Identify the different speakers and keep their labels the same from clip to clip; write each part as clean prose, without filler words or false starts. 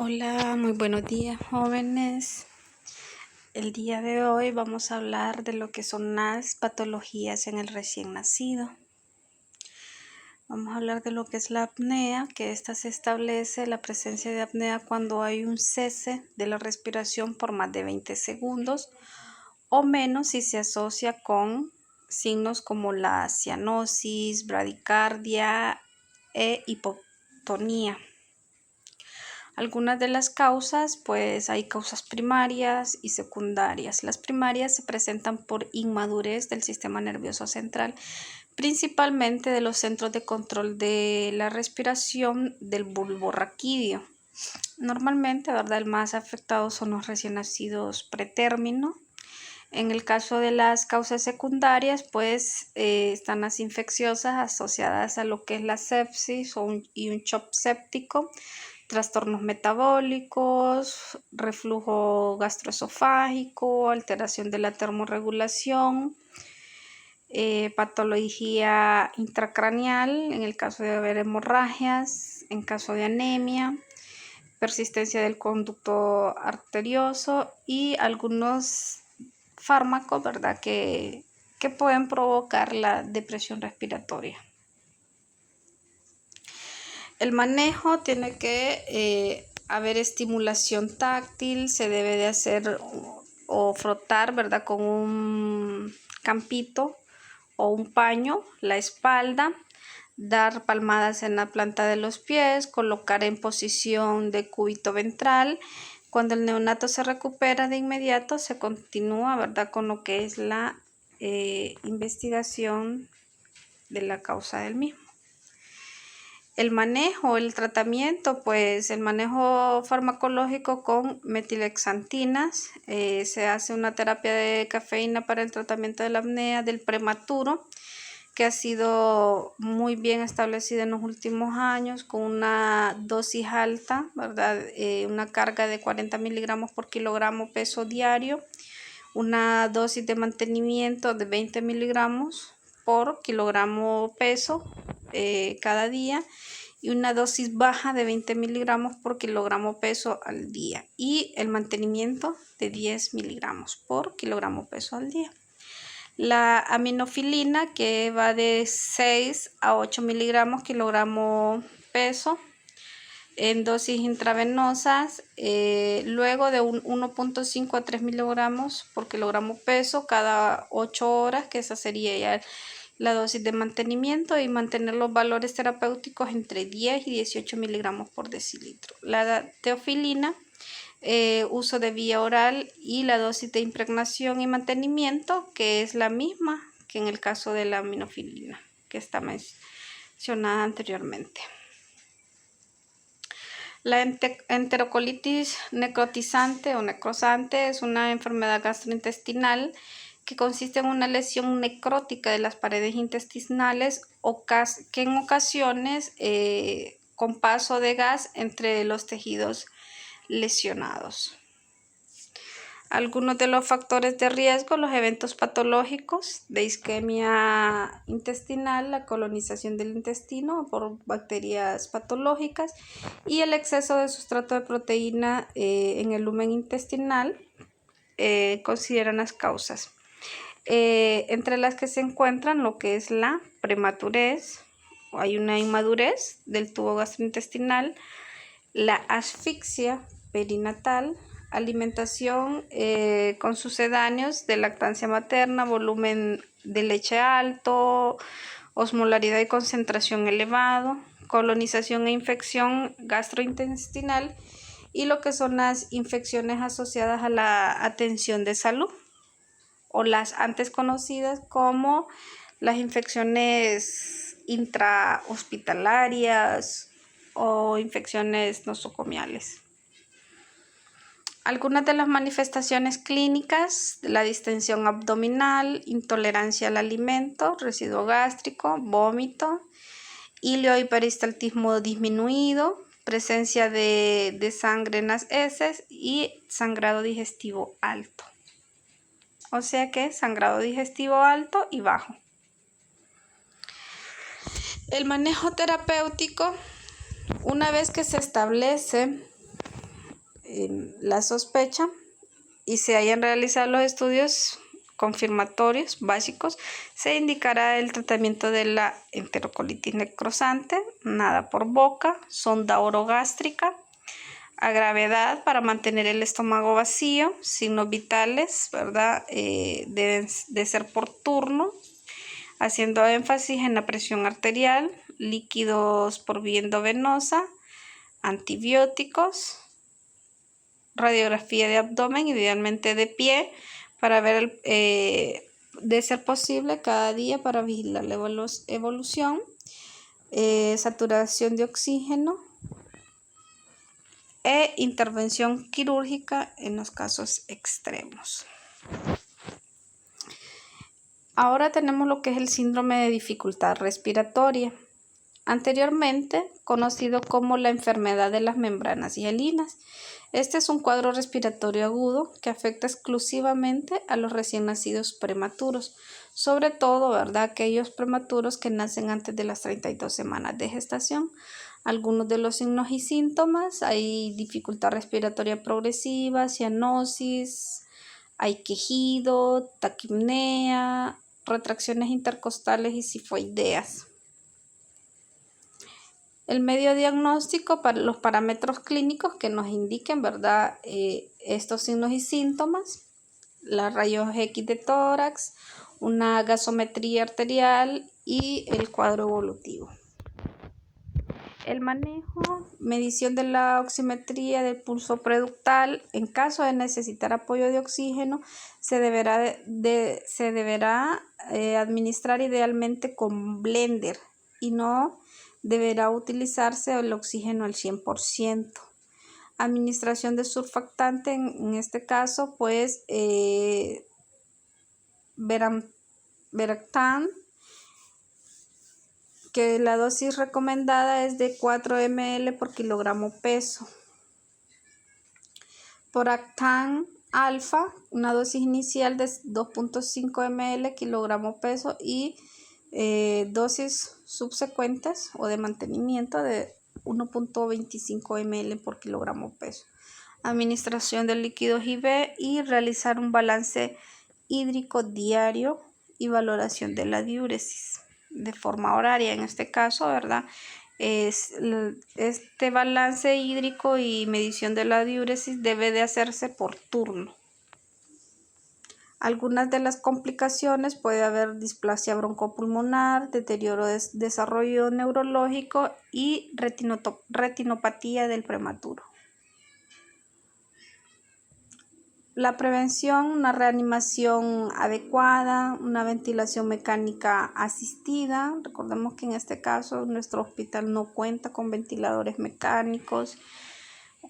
Speaker 1: Hola, muy buenos días, jóvenes. El día de hoy vamos a hablar de lo que son las patologías en el recién nacido. Vamos a hablar de lo que es la apnea, que esta se establece la presencia de apnea cuando hay un cese de la respiración por más de 20 segundos o menos si se asocia con signos como la cianosis, bradicardia e hipotonía. Algunas de las causas, pues hay causas primarias y secundarias. Las primarias se presentan por inmadurez del sistema nervioso central, principalmente de los centros de control de la respiración del bulbo raquídeo. Normalmente, ¿verdad?, el más afectado son los recién nacidos pretérmino. En el caso de las causas secundarias, pues están las infecciosas asociadas a lo que es la sepsis y un shock séptico, trastornos metabólicos, reflujo gastroesofágico, alteración de la termorregulación, patología intracraneal en el caso de haber hemorragias, en caso de anemia, persistencia del conducto arterioso y algunos fármacos, ¿verdad?, que pueden provocar la depresión respiratoria. El manejo tiene que haber estimulación táctil, se debe de hacer o frotar, ¿verdad?, con un campito o un paño la espalda, dar palmadas en la planta de los pies, colocar en posición de cúbito ventral. Cuando el neonato se recupera de inmediato, se continúa, ¿verdad?, con lo que es la investigación de la causa del mismo. El manejo, el tratamiento, pues el manejo farmacológico con metilhexantinas, se hace una terapia de cafeína para el tratamiento de la apnea del prematuro, que ha sido muy bien establecida en los últimos años con una dosis alta, ¿verdad?, una carga de 40 miligramos por kilogramo peso diario, una dosis de mantenimiento de 20 miligramos por kilogramo peso cada día y una dosis baja de 20 miligramos por kilogramo peso al día y el mantenimiento de 10 miligramos por kilogramo peso al día. La aminofilina, que va de 6 a 8 miligramos kilogramo peso en dosis intravenosas, luego de un 1.5 a 3 miligramos por kilogramo peso cada 8 horas, que esa sería ya la dosis de mantenimiento, y mantener los valores terapéuticos entre 10 y 18 miligramos por decilitro. La teofilina, uso de vía oral, y la dosis de impregnación y mantenimiento, que es la misma que en el caso de la aminofilina, que está mencionada anteriormente. La enterocolitis necrotizante o necrosante es una enfermedad gastrointestinal que consiste en una lesión necrótica de las paredes intestinales que en ocasiones con paso de gas entre los tejidos lesionados. Algunos de los factores de riesgo: los eventos patológicos de isquemia intestinal, la colonización del intestino por bacterias patológicas y el exceso de sustrato de proteína en el lumen intestinal consideran las causas. Entre las que se encuentran lo que es la prematurez, hay una inmadurez del tubo gastrointestinal, la asfixia perinatal, alimentación con sucedáneos de lactancia materna, volumen de leche alto, osmolaridad y concentración elevado, colonización e infección gastrointestinal y lo que son las infecciones asociadas a la atención de salud o las antes conocidas como las infecciones intrahospitalarias o infecciones nosocomiales. Algunas de las manifestaciones clínicas: la distensión abdominal, intolerancia al alimento, residuo gástrico, vómito, ilio y peristaltismo disminuido, presencia de sangre en las heces y sangrado digestivo alto. O sea que sangrado digestivo alto y bajo. El manejo terapéutico: una vez que se establece la sospecha y se hayan realizado los estudios confirmatorios básicos, se indicará el tratamiento de la enterocolitis necrosante, nada por boca, sonda orogástrica, a gravedad para mantener el estómago vacío, signos vitales, ¿verdad? Deben de ser por turno, haciendo énfasis en la presión arterial, líquidos por vía endovenosa, antibióticos, radiografía de abdomen, idealmente de pie, para ver, de ser posible, cada día para vigilar la evolución, saturación de oxígeno e intervención quirúrgica en los casos extremos. Ahora tenemos lo que es el síndrome de dificultad respiratoria, anteriormente conocido como la enfermedad de las membranas hialinas. Este es un cuadro respiratorio agudo que afecta exclusivamente a los recién nacidos prematuros, sobre todo, ¿verdad?, aquellos prematuros que nacen antes de las 32 semanas de gestación. Algunos de los signos y síntomas: hay dificultad respiratoria progresiva, cianosis, hay quejido, taquipnea, retracciones intercostales y sifoideas. El medio diagnóstico para los parámetros clínicos que nos indiquen, ¿verdad?, estos signos y síntomas: la rayos X de tórax, una gasometría arterial y el cuadro evolutivo. El manejo: medición de la oximetría del pulso preductal. En caso de necesitar apoyo de oxígeno, se deberá administrar idealmente con blender y no deberá utilizarse el oxígeno al 100%. Administración de surfactante, en este caso, pues, Veractan, que la dosis recomendada es de 4 ml por kilogramo peso. Poractan alfa, una dosis inicial de 2.5 ml kilogramo peso y dosis subsecuentes o de mantenimiento de 1.25 ml por kilogramo peso. Administración de líquidos IV y realizar un balance hídrico diario y valoración de la diuresis de forma horaria. En este caso, ¿verdad?, este balance hídrico y medición de la diuresis debe de hacerse por turno. Algunas de las complicaciones: puede haber displasia broncopulmonar, deterioro de desarrollo neurológico y retinopatía del prematuro. La prevención: una reanimación adecuada, una ventilación mecánica asistida. Recordemos que en este caso nuestro hospital no cuenta con ventiladores mecánicos,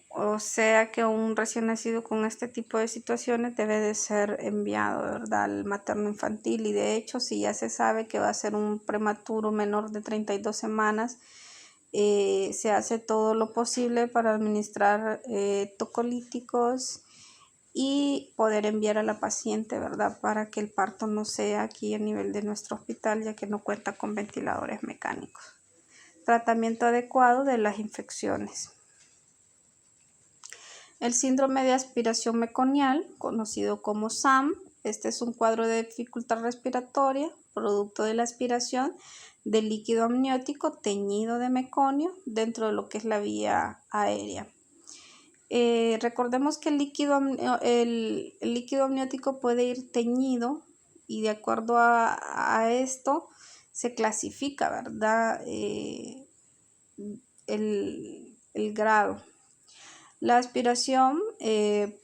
Speaker 1: o sea que un recién nacido con este tipo de situaciones debe de ser enviado, ¿verdad?, al materno infantil. Y de hecho, si ya se sabe que va a ser un prematuro menor de 32 semanas, se hace todo lo posible para administrar tocolíticos y poder enviar a la paciente, ¿verdad?, para que el parto no sea aquí a nivel de nuestro hospital, ya que no cuenta con ventiladores mecánicos. Tratamiento adecuado de las infecciones. El síndrome de aspiración meconial, conocido como SAM, este es un cuadro de dificultad respiratoria, producto de la aspiración del líquido amniótico teñido de meconio dentro de lo que es la vía aérea. Recordemos que el líquido amniótico puede ir teñido y de acuerdo a esto se clasifica, ¿verdad?, el grado. La aspiración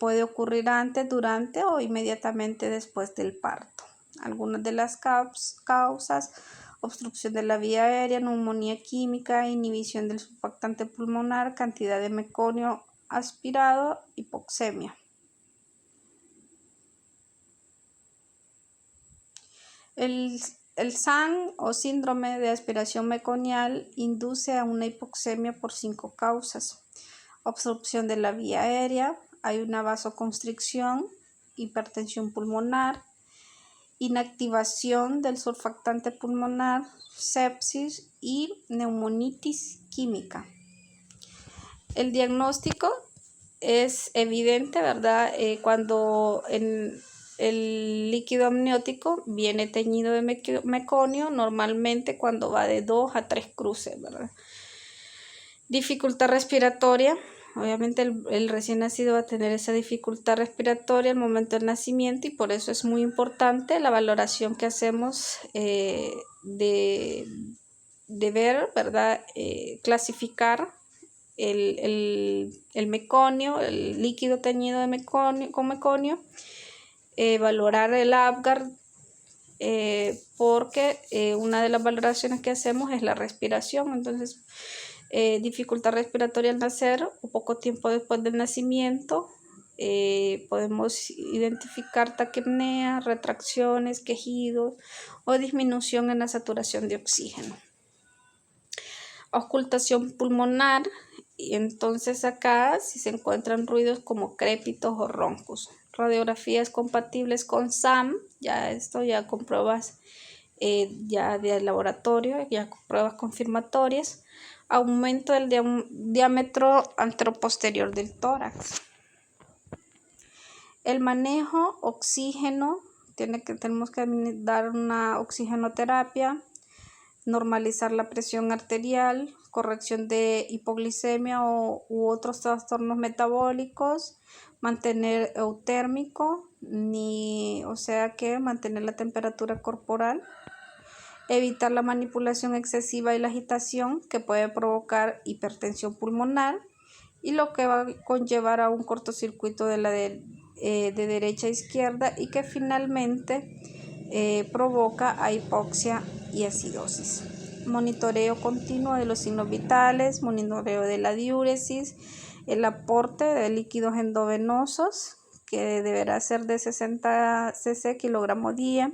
Speaker 1: puede ocurrir antes, durante o inmediatamente después del parto. Algunas de las causas: obstrucción de la vía aérea, neumonía química, inhibición del surfactante pulmonar, cantidad de meconio aspirado, hipoxemia. El SAM o síndrome de aspiración meconial induce a una hipoxemia por 5 causas: obstrucción de la vía aérea, hay una vasoconstricción, hipertensión pulmonar, inactivación del surfactante pulmonar, sepsis y neumonitis química. El diagnóstico: es evidente, ¿verdad? Cuando el líquido amniótico viene teñido de meconio, normalmente cuando va de 2 a 3 cruces, ¿verdad? Dificultad respiratoria. Obviamente el recién nacido va a tener esa dificultad respiratoria al momento del nacimiento y por eso es muy importante la valoración que hacemos de ver, ¿verdad? Clasificar el meconio, el líquido teñido de meconio, con meconio, valorar el Apgar, porque una de las valoraciones que hacemos es la respiración. Entonces, dificultad respiratoria al nacer o poco tiempo después del nacimiento, podemos identificar taquipnea, retracciones, quejidos o disminución en la saturación de oxígeno. Auscultación pulmonar, y entonces acá si se encuentran ruidos como crépitos o roncos. Radiografías compatibles con SAM, ya esto ya con pruebas ya de laboratorio, ya con pruebas confirmatorias. Aumento del diámetro anteroposterior del tórax. El manejo, oxígeno, tenemos que dar una oxigenoterapia, normalizar la presión arterial, corrección de hipoglicemia u otros trastornos metabólicos, mantener eutérmico, o sea que mantener la temperatura corporal, evitar la manipulación excesiva y la agitación que puede provocar hipertensión pulmonar y lo que va a conllevar a un cortocircuito de derecha a izquierda y que finalmente provoca a hipoxia y acidosis. Monitoreo continuo de los signos vitales, monitoreo de la diuresis, el aporte de líquidos endovenosos que deberá ser de 60 cc kilogramo día.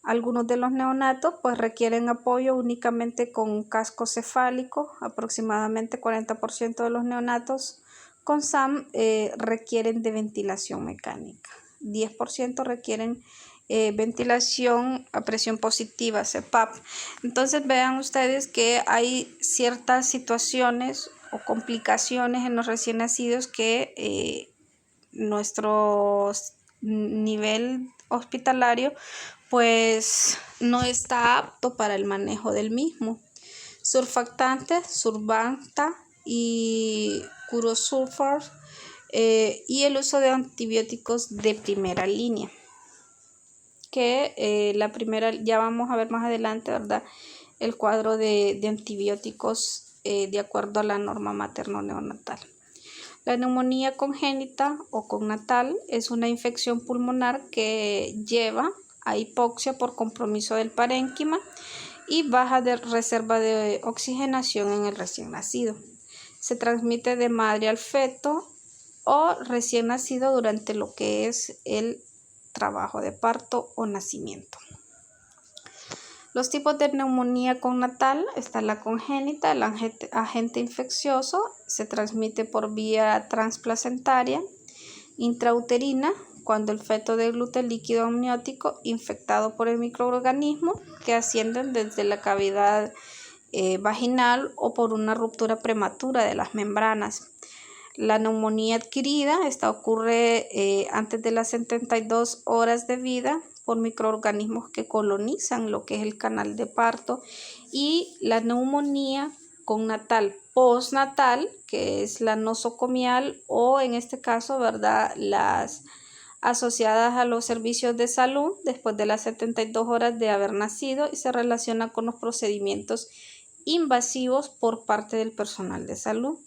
Speaker 1: Algunos de los neonatos pues requieren apoyo únicamente con casco cefálico, aproximadamente 40% de los neonatos con SAM requieren de ventilación mecánica, 10% requieren ventilación a presión positiva, CPAP. Entonces vean ustedes que hay ciertas situaciones o complicaciones en los recién nacidos que nuestro nivel hospitalario pues no está apto para el manejo del mismo. Surfactantes, Survanta y Curosulfur y el uso de antibióticos de primera línea, que la primera, ya vamos a ver más adelante, ¿verdad? El cuadro de antibióticos de acuerdo a la norma materno-neonatal. La neumonía congénita o connatal es una infección pulmonar que lleva a hipoxia por compromiso del parénquima y baja de reserva de oxigenación en el recién nacido. Se transmite de madre al feto o recién nacido durante lo que es el trabajo de parto o nacimiento. Los tipos de neumonía connatal están la congénita, el agente infeccioso, se transmite por vía transplacentaria, intrauterina, cuando el feto degluta el líquido amniótico infectado por el microorganismo que ascienden desde la cavidad vaginal o por una ruptura prematura de las membranas. La neumonía adquirida, esta ocurre antes de las 72 horas de vida por microorganismos que colonizan lo que es el canal de parto, y la neumonía connatal postnatal, que es la nosocomial o en este caso, ¿verdad?, las asociadas a los servicios de salud después de las 72 horas de haber nacido y se relaciona con los procedimientos invasivos por parte del personal de salud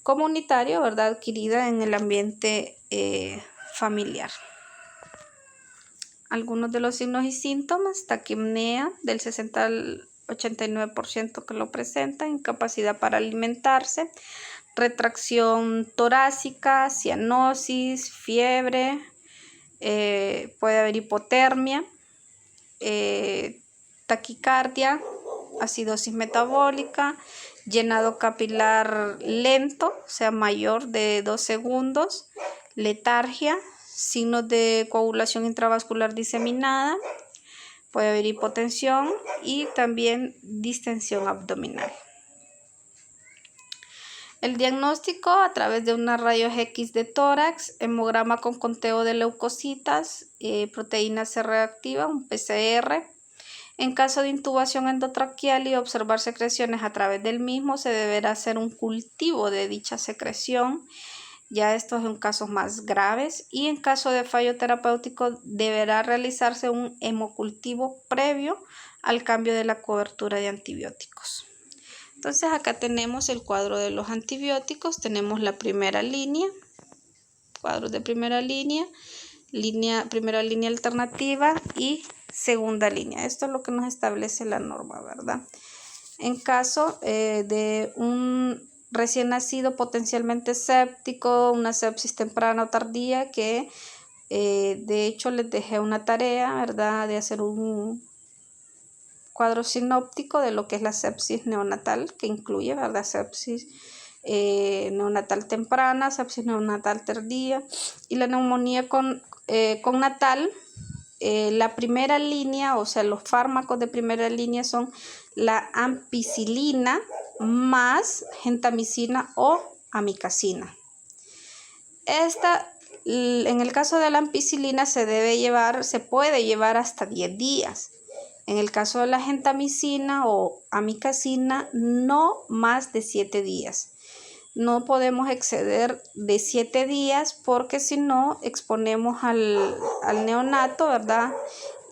Speaker 1: comunitario, ¿verdad?, adquirida en el ambiente familiar. Algunos de los signos y síntomas: taquipnea del 60 al 89% que lo presenta, incapacidad para alimentarse, retracción torácica, cianosis, fiebre, puede haber hipotermia, taquicardia, acidosis metabólica, llenado capilar lento, o sea mayor de 2 segundos, letargia, signos de coagulación intravascular diseminada, puede haber hipotensión y también distensión abdominal. El diagnóstico a través de una rayos X de tórax, hemograma con conteo de leucocitas, proteína C reactiva, un PCR. En caso de intubación endotraqueal y observar secreciones a través del mismo, se deberá hacer un cultivo de dicha secreción. Ya esto es en casos más graves, y en caso de fallo terapéutico deberá realizarse un hemocultivo previo al cambio de la cobertura de antibióticos. Entonces acá tenemos el cuadro de los antibióticos, tenemos la primera línea, cuadros de primera línea, primera línea alternativa y segunda línea. Esto es lo que nos establece la norma, ¿verdad? En caso de un recién nacido potencialmente séptico, una sepsis temprana o tardía, que de hecho les dejé una tarea, ¿verdad?, de hacer un cuadro sinóptico de lo que es la sepsis neonatal, que incluye, ¿verdad?, sepsis neonatal temprana, sepsis neonatal tardía y la neumonía con natal. La primera línea, o sea, los fármacos de primera línea son la ampicilina más gentamicina o amicacina. En el caso de la ampicilina se puede llevar hasta 10 días. En el caso de la gentamicina o amicacina, no más de 7 días. No podemos exceder de 7 días porque si no exponemos al neonato, ¿verdad?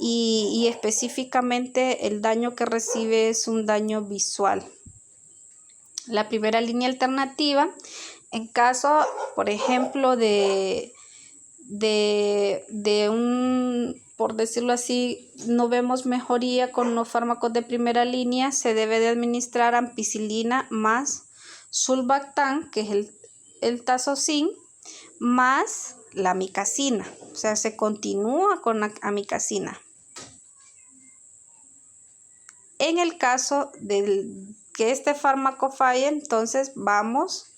Speaker 1: Y específicamente el daño que recibe es un daño visual. La primera línea alternativa, en caso, por ejemplo, de por decirlo así, no vemos mejoría con los fármacos de primera línea, se debe de administrar ampicilina más sulbactam, que es el tazocin, más la amicacina. O sea, se continúa con la amicacina. En el caso de que este fármaco falle, entonces vamos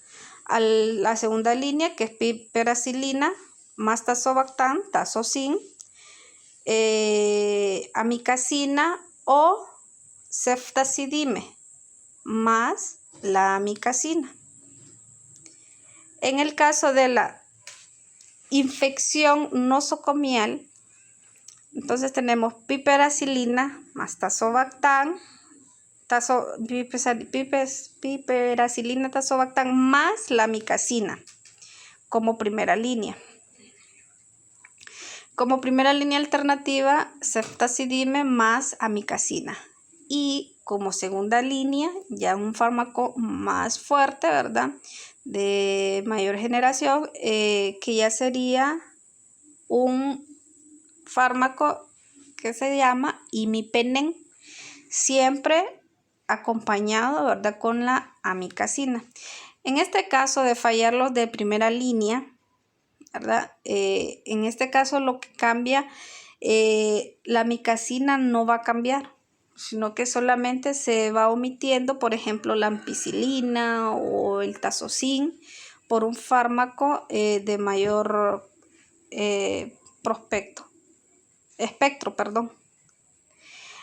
Speaker 1: a la segunda línea, que es piperacilina más tazobactam, tazocin, amicacina o ceftazidime más la amicacina. En el caso de la infección nosocomial, entonces tenemos piperacilina más tazobactam, piperacilina tazobactam más la amicacina como primera línea. Como primera línea alternativa, ceftazidime más amicacina. Y como segunda línea, ya un fármaco más fuerte, ¿verdad?, de mayor generación, que ya sería un fármaco que se llama imipenem, siempre acompañado, ¿verdad?, con la amicacina. En este caso de fallar los de primera línea, ¿verdad?, en este caso lo que cambia, la amicacina no va a cambiar, sino que solamente se va omitiendo, por ejemplo, la ampicilina o el tazocin por un fármaco de mayor espectro.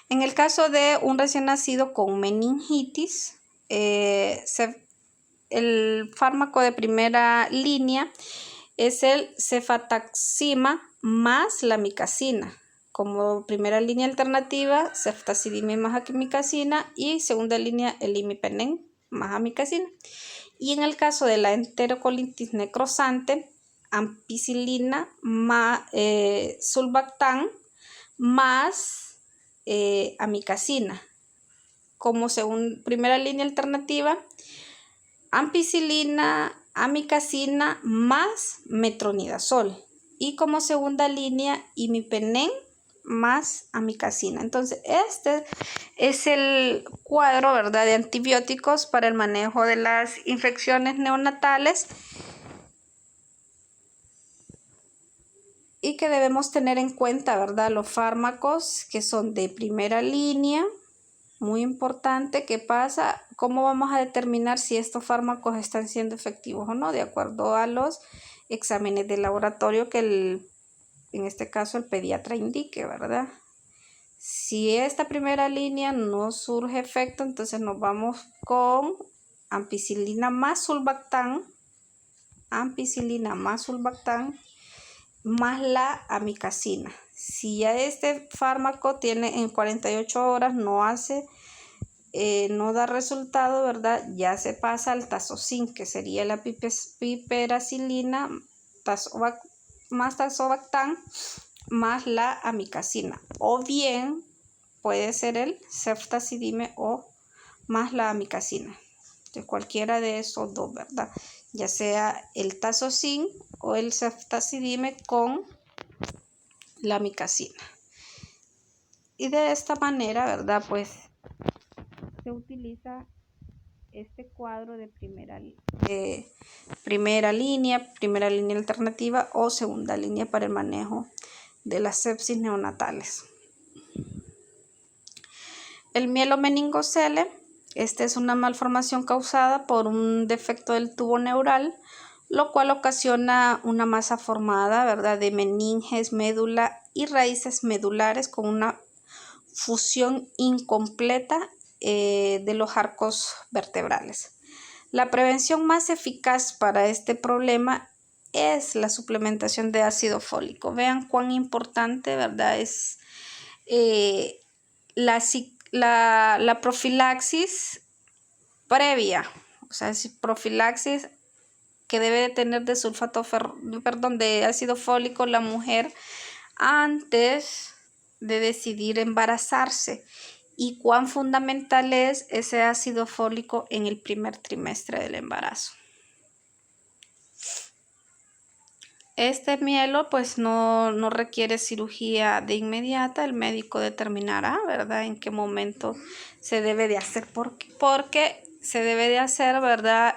Speaker 1: En el caso de un recién nacido con meningitis, el fármaco de primera línea es el cefataxima más la amicacina. Como primera línea alternativa, ceftazidime más amicacina, y segunda línea el imipenem más amicacina. Y en el caso de la enterocolitis necrosante, ampicilina más sulbactam más amicacina. Como primera línea alternativa, ampicilina, amicacina más metronidazol. Y como segunda línea, imipenem más amicacina. Entonces, este es el cuadro, ¿verdad?, de antibióticos para el manejo de las infecciones neonatales y que debemos tener en cuenta, ¿verdad?, los fármacos que son de primera línea. Muy importante, ¿qué pasa? ¿Cómo vamos a determinar si estos fármacos están siendo efectivos o no? De acuerdo a los exámenes de laboratorio que en este caso el pediatra indique, ¿verdad? Si esta primera línea no surge efecto, entonces nos vamos con ampicilina más sulbactam, más la amikacina. Si ya este fármaco tiene en 48 horas no da resultado, ¿verdad? Ya se pasa al tazocin, que sería la piperacilina más tazobactam más la amikacina. O bien puede ser el ceftazidime o más la amikacina. De cualquiera de esos dos, ¿verdad? Ya sea el tazocin o el ceftazidime con la amikacina. Y de esta manera, ¿verdad? Pues se utiliza este cuadro de primera línea alternativa o segunda línea para el manejo de las sepsis neonatales. El mielomeningocele, esta es una malformación causada por un defecto del tubo neural, lo cual ocasiona una masa formada, ¿verdad?, de meninges, médula y raíces medulares con una fusión incompleta de los arcos vertebrales. La prevención más eficaz para este problema es la suplementación de ácido fólico. Vean cuán importante, ¿verdad?, es la profilaxis previa, o sea, profilaxis que debe de tener de ácido fólico la mujer antes de decidir embarazarse, y cuán fundamental es ese ácido fólico en el primer trimestre del embarazo. Este mielo pues no requiere cirugía de inmediata, el médico determinará, ¿verdad?, en qué momento se debe de hacer, porque se debe de hacer, ¿verdad?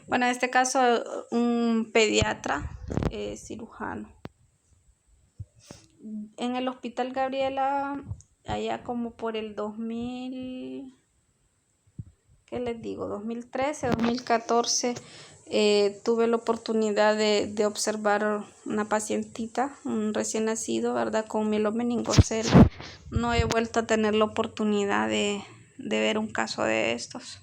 Speaker 1: Bueno, en este caso un pediatra cirujano. En el Hospital Gabriela, allá como por el 2013, 2014, tuve la oportunidad de observar una pacientita, un recién nacido, ¿verdad?, con mielomeningocele. No he vuelto a tener la oportunidad de ver un caso de estos.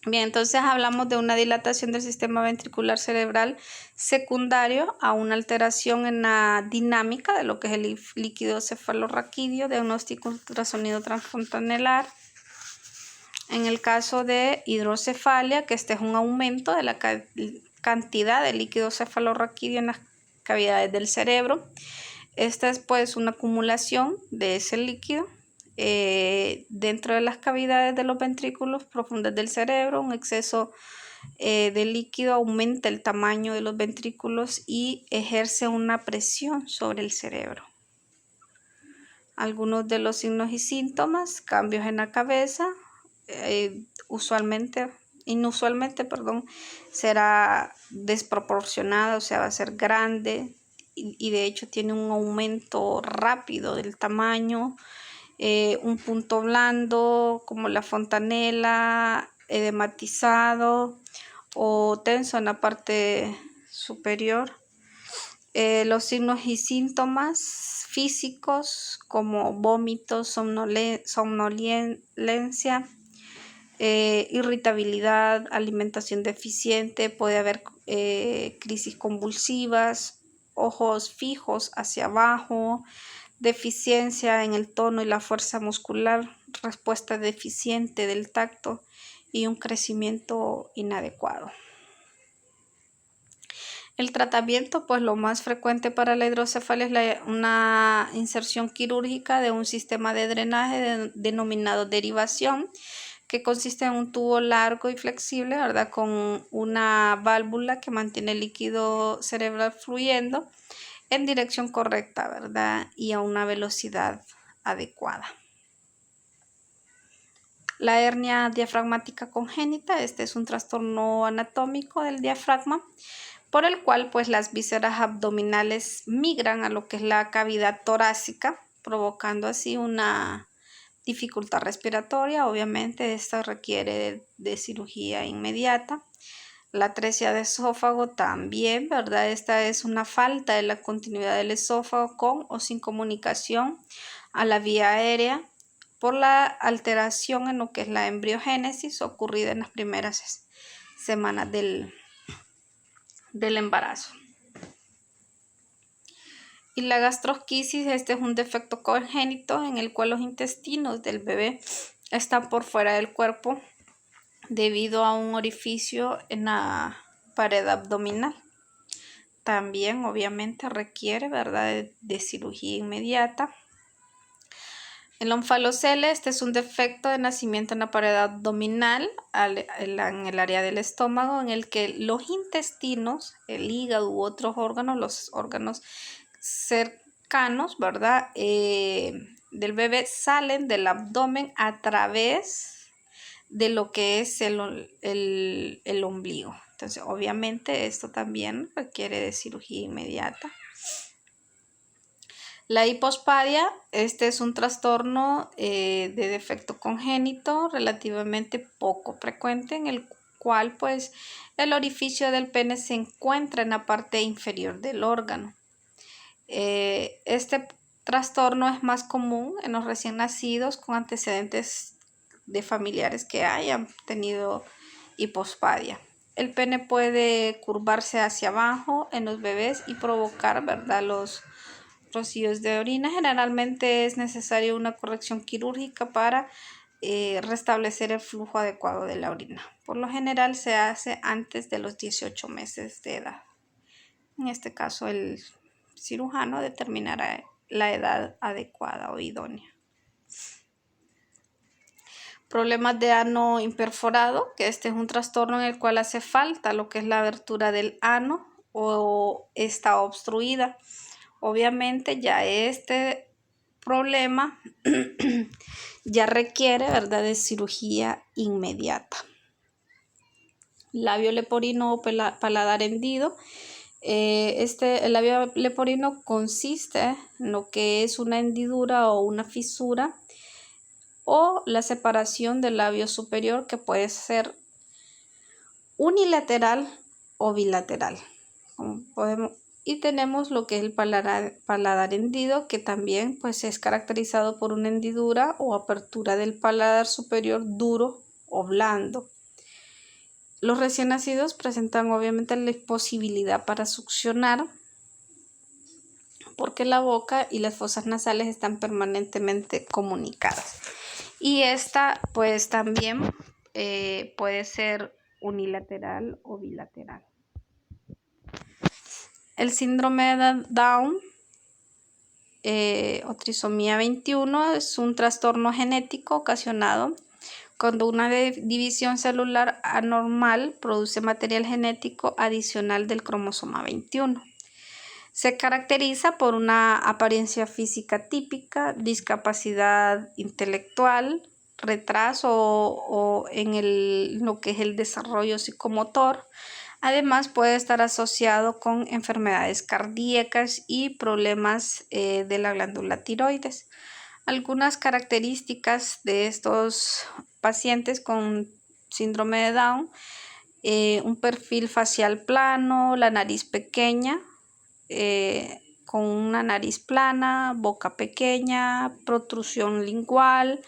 Speaker 1: Bien, entonces hablamos de una dilatación del sistema ventricular cerebral secundario a una alteración en la dinámica de lo que es el líquido cefalorraquídeo, diagnóstico ultrasonido transfontanelar. En el caso de hidrocefalia, que este es un aumento de la cantidad de líquido cefalorraquídeo en las cavidades del cerebro. Esta es pues una acumulación de ese líquido dentro de las cavidades de los ventrículos profundos del cerebro. Un exceso de líquido aumenta el tamaño de los ventrículos y ejerce una presión sobre el cerebro. Algunos de los signos y síntomas: cambios en la cabeza, inusualmente, será desproporcionada, o sea, va a ser grande y de hecho tiene un aumento rápido del tamaño. Un punto blando como la fontanela, edematizado o tenso en la parte superior. Los signos y síntomas físicos como vómitos, somnolencia, irritabilidad, alimentación deficiente, puede haber crisis convulsivas, ojos fijos hacia abajo, deficiencia en el tono y la fuerza muscular, respuesta deficiente del tacto y un crecimiento inadecuado. El tratamiento, pues lo más frecuente para la hidrocefalia es una inserción quirúrgica de un sistema de drenaje denominado derivación, que consiste en un tubo largo y flexible, ¿verdad?, con una válvula que mantiene el líquido cerebral fluyendo en dirección correcta, ¿verdad?, y a una velocidad adecuada. La hernia diafragmática congénita, este es un trastorno anatómico del diafragma, por el cual pues las vísceras abdominales migran a lo que es la cavidad torácica, provocando así una dificultad respiratoria. Obviamente esta requiere de cirugía inmediata. La atresia de esófago también, ¿verdad? Esta es una falta de la continuidad del esófago con o sin comunicación a la vía aérea por la alteración en lo que es la embriogénesis ocurrida en las primeras semanas del embarazo. Y la gastrosquisis, este es un defecto congénito en el cual los intestinos del bebé están por fuera del cuerpo debido a un orificio en la pared abdominal. También obviamente requiere, ¿verdad?, de cirugía inmediata. El onfalocele, este es un defecto de nacimiento en la pared abdominal, en el área del estómago, en el que los intestinos, el hígado u otros órganos, los órganos cercanos, ¿verdad?, del bebé salen del abdomen a través de lo que es el ombligo. Entonces, obviamente, esto también requiere de cirugía inmediata. La hipospadia, este es un trastorno de defecto congénito relativamente poco frecuente, en el cual pues el orificio del pene se encuentra en la parte inferior del órgano. Este trastorno es más común en los recién nacidos con antecedentes de familiares que hayan tenido hipospadia. El pene puede curvarse hacia abajo en los bebés y provocar, ¿verdad?, los rocíos de orina. Generalmente es necesaria una corrección quirúrgica para restablecer el flujo adecuado de la orina. Por lo general se hace antes de los 18 meses de edad. En este caso el cirujano determinará la edad adecuada o idónea. Problemas de ano imperforado, que este es un trastorno en el cual hace falta lo que es la abertura del ano o está obstruida. Obviamente ya este problema ya requiere, ¿verdad?, de cirugía inmediata. Labio leporino o paladar hendido. El labio leporino consiste en lo que es una hendidura o una fisura o la separación del labio superior, que puede ser unilateral o bilateral. Y tenemos lo que es el paladar hendido, que también pues es caracterizado por una hendidura o apertura del paladar superior duro o blando. Los recién nacidos presentan obviamente la imposibilidad para succionar, porque la boca y las fosas nasales están permanentemente comunicadas. Y esta pues también puede ser unilateral o bilateral. El síndrome de Down o trisomía 21 es un trastorno genético ocasionado cuando una división celular anormal produce material genético adicional del cromosoma 21. Se caracteriza por una apariencia física típica, discapacidad intelectual, retraso o en lo que es el desarrollo psicomotor. Además, puede estar asociado con enfermedades cardíacas y problemas de la glándula tiroides. Algunas características de estos pacientes con síndrome de Down: un perfil facial plano, la nariz pequeña, con una nariz plana, boca pequeña, protrusión lingual,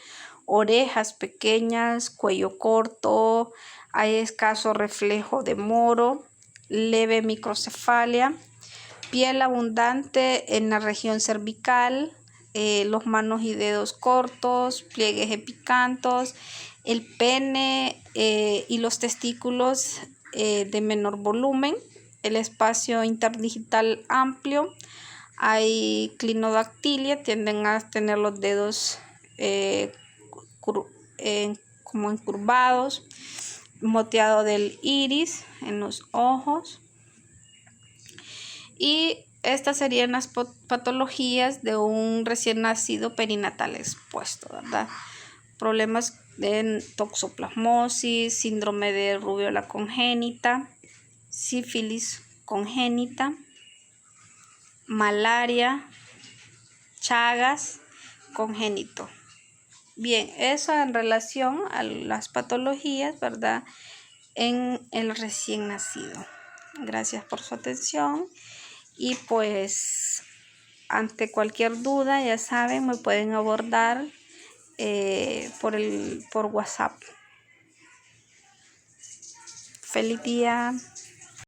Speaker 1: orejas pequeñas, cuello corto, hay escaso reflejo de moro, leve microcefalia, piel abundante en la región cervical, los manos y dedos cortos, pliegues epicantos, el pene y los testículos de menor volumen, el espacio interdigital amplio, hay clinodactilia, tienden a tener los dedos como encurvados, moteado del iris en los ojos. Y estas serían las patologías de un recién nacido perinatal expuesto, ¿verdad? Problemas de toxoplasmosis, síndrome de rubiola congénita, sífilis congénita, malaria, Chagas congénito. Bien, eso en relación a las patologías, ¿verdad?, en el recién nacido. Gracias por su atención y pues ante cualquier duda, ya saben, me pueden abordar por WhatsApp. Feliz día.